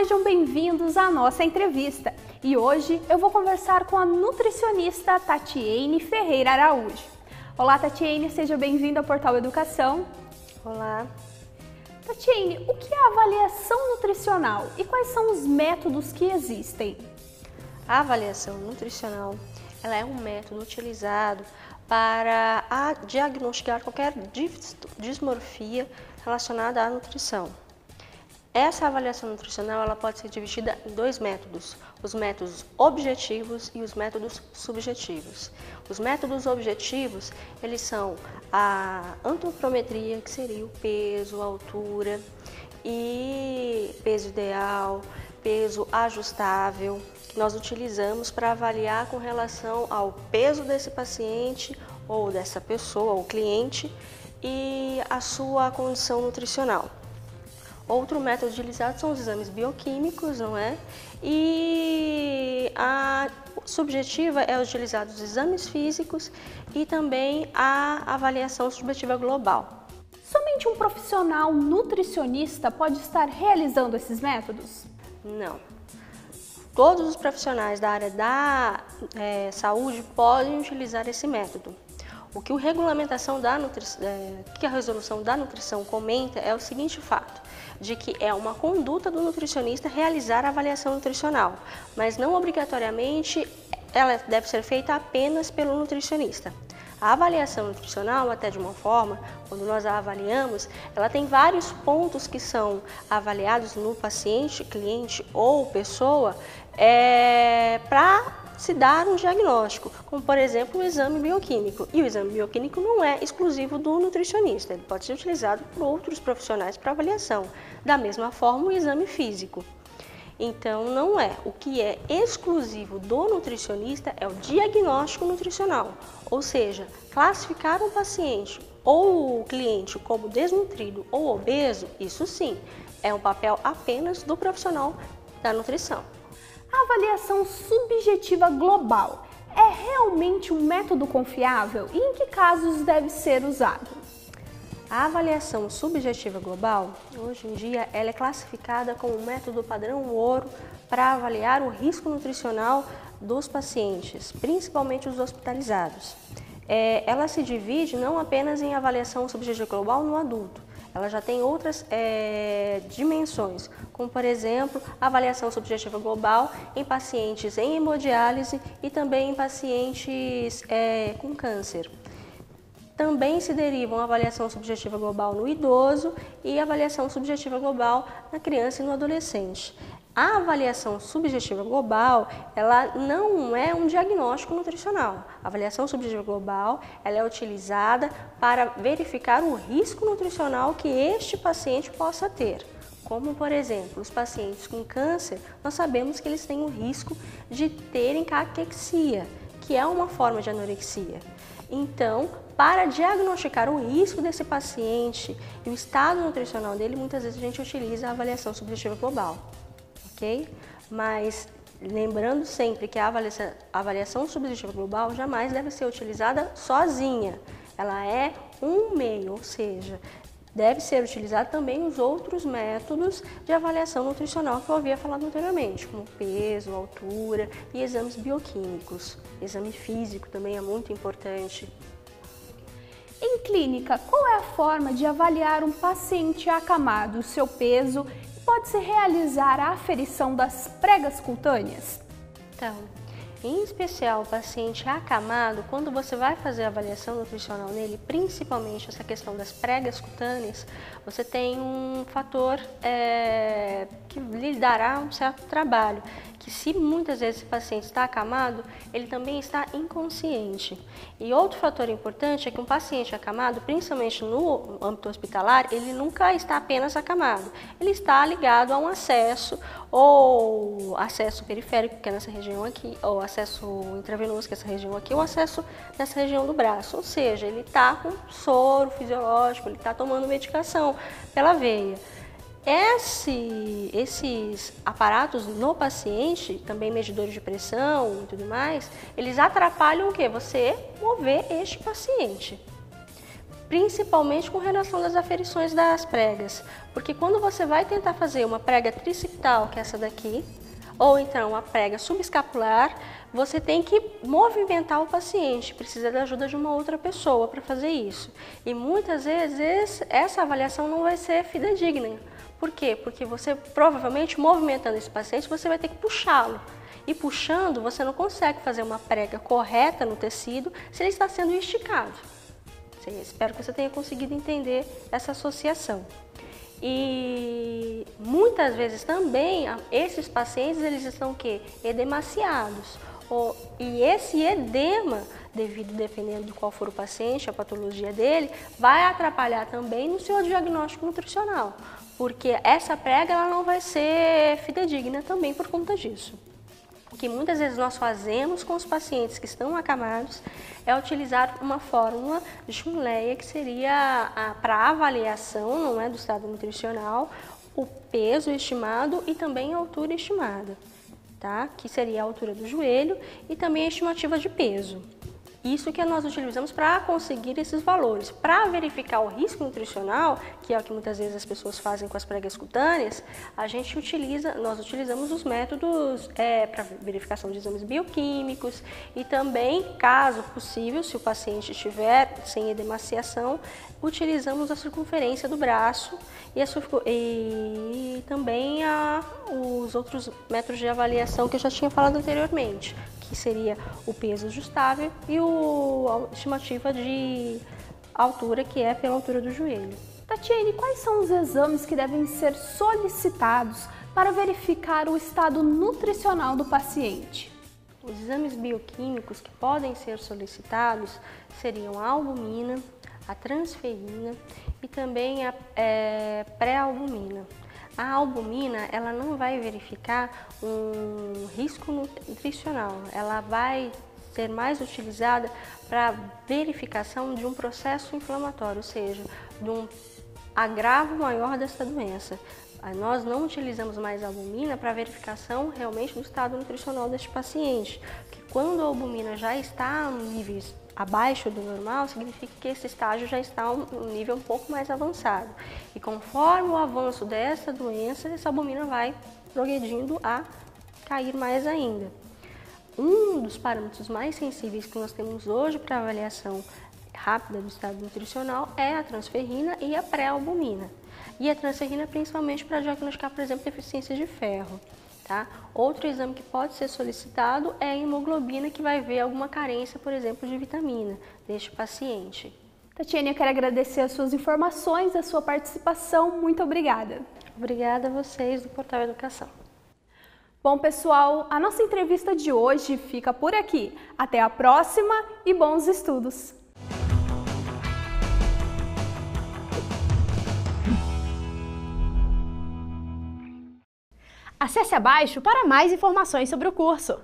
sejam bem-vindos à nossa entrevista. E hoje eu vou conversar com a nutricionista Tatiane Ferreira Araújo. Olá, Tatiane, seja bem-vinda ao Portal Educação. Olá. Tatiane, o que é avaliação nutricional e quais são os métodos que existem? A avaliação nutricional ela é um método utilizado para diagnosticar qualquer dismorfia relacionada à nutrição. Essa avaliação nutricional ela pode ser dividida em dois métodos, os métodos objetivos e os métodos subjetivos. Os métodos objetivos, eles são a antropometria, que seria o peso, a altura, e peso ideal, peso ajustável, que nós utilizamos para avaliar com relação ao peso desse paciente ou dessa pessoa, ou cliente, e a sua condição nutricional. Outro método utilizado são os exames bioquímicos, não é? E a subjetiva é utilizado os exames físicos e também a avaliação subjetiva global. Somente um profissional nutricionista pode estar realizando esses métodos? Não. Todos os profissionais da área da saúde podem utilizar esse método. O que a resolução da nutrição comenta é o seguinte fato, de que é uma conduta do nutricionista realizar a avaliação nutricional, mas não obrigatoriamente ela deve ser feita apenas pelo nutricionista. A avaliação nutricional, até de uma forma, quando nós a avaliamos, ela tem vários pontos que são avaliados no paciente, cliente ou pessoa para se dar um diagnóstico, como por exemplo o exame bioquímico. E o exame bioquímico não é exclusivo do nutricionista, ele pode ser utilizado por outros profissionais para avaliação. Da mesma forma o exame físico. Então não é. O que é exclusivo do nutricionista é o diagnóstico nutricional, ou seja, classificar um paciente ou o cliente como desnutrido ou obeso, isso sim, é um papel apenas do profissional da nutrição. A avaliação subjetiva global é realmente um método confiável e em que casos deve ser usado? A avaliação subjetiva global, hoje em dia, ela é classificada como um método padrão ouro para avaliar o risco nutricional dos pacientes, principalmente os hospitalizados. Ela se divide não apenas em avaliação subjetiva global no adulto, ela já tem outras dimensões, como por exemplo, a avaliação subjetiva global em pacientes em hemodiálise e também em pacientes com câncer. Também se derivam a avaliação subjetiva global no idoso e a avaliação subjetiva global na criança e no adolescente. A avaliação subjetiva global, ela não é um diagnóstico nutricional. A avaliação subjetiva global, ela é utilizada para verificar o risco nutricional que este paciente possa ter. Como, por exemplo, os pacientes com câncer, nós sabemos que eles têm o risco de terem caquexia, que é uma forma de anorexia. Então, para diagnosticar o risco desse paciente e o estado nutricional dele, muitas vezes a gente utiliza a avaliação subjetiva global, ok? Mas lembrando sempre que a avaliação subjetiva global jamais deve ser utilizada sozinha. Ela é um meio, ou seja, deve ser utilizado também os outros métodos de avaliação nutricional que eu havia falado anteriormente, como peso, altura e exames bioquímicos. Exame físico também é muito importante. Em clínica, qual é a forma de avaliar um paciente acamado, o seu peso, e pode-se realizar a aferição das pregas cutâneas? Então, em especial o paciente acamado, quando você vai fazer a avaliação nutricional nele, principalmente essa questão das pregas cutâneas, você tem um fator que lhe dará um certo trabalho, que se muitas vezes esse paciente está acamado, ele também está inconsciente. E outro fator importante é que um paciente acamado, principalmente no âmbito hospitalar, ele nunca está apenas acamado, ele está ligado a um acesso, ou acesso periférico, que é nessa região aqui, ou acesso intravenoso, que é essa região aqui, ou acesso nessa região do braço, ou seja, ele está com soro fisiológico, ele está tomando medicação pela veia. Esses aparatos no paciente, também medidores de pressão e tudo mais, eles atrapalham o quê? Você mover este paciente. principalmente com relação às aferições das pregas, porque quando você vai tentar fazer uma prega triciptal, que é essa daqui, ou então a prega subescapular, você tem que movimentar o paciente, precisa da ajuda de uma outra pessoa para fazer isso. E muitas vezes essa avaliação não vai ser fidedigna. Por quê? Porque você provavelmente movimentando esse paciente, você vai ter que puxá-lo. E puxando, você não consegue fazer uma prega correta no tecido se ele está sendo esticado. Espero que você tenha conseguido entender essa associação. E muitas vezes também esses pacientes eles estão o quê? Edemaciados. E esse edema, dependendo de qual for o paciente, a patologia dele, vai atrapalhar também no seu diagnóstico nutricional, porque essa prega ela não vai ser fidedigna também por conta disso. O que muitas vezes nós fazemos com os pacientes que estão acamados é utilizar uma fórmula de Schumleyer, que seria para avaliação, não é, do estado nutricional, o peso estimado e também a altura estimada, tá? Que seria a altura do joelho e também a estimativa de peso. Isso que nós utilizamos para conseguir esses valores. Para verificar o risco nutricional, que é o que muitas vezes as pessoas fazem com as pregas cutâneas, nós utilizamos os métodos para verificação de exames bioquímicos e também, caso possível, se o paciente estiver sem edemaciação, utilizamos a circunferência do braço e também os outros métodos de avaliação que eu já tinha falado anteriormente, que seria o peso ajustável e a estimativa de altura, que é pela altura do joelho. Tatiane, quais são os exames que devem ser solicitados para verificar o estado nutricional do paciente? Os exames bioquímicos que podem ser solicitados seriam a albumina, a transferrina e também a pré-albumina. A albumina, ela não vai verificar um risco nutricional, ela vai ser mais utilizada para verificação de um processo inflamatório, ou seja, de um agravo maior dessa doença. Nós não utilizamos mais a albumina para verificação realmente do estado nutricional deste paciente, porque quando a albumina já está em níveis abaixo do normal, significa que esse estágio já está em um nível um pouco mais avançado. E conforme o avanço dessa doença, essa albumina vai progredindo a cair mais ainda. Um dos parâmetros mais sensíveis que nós temos hoje para avaliação rápida do estado nutricional é a transferrina e a pré-albumina. E a transferrina principalmente para diagnosticar, por exemplo, deficiência de ferro. Tá? Outro exame que pode ser solicitado é a hemoglobina, que vai ver alguma carência, por exemplo, de vitamina deste paciente. Tatiane, eu quero agradecer as suas informações, a sua participação. Muito obrigada. Obrigada a vocês do Portal Educação. Bom, pessoal, a nossa entrevista de hoje fica por aqui. Até a próxima e bons estudos! Acesse abaixo para mais informações sobre o curso.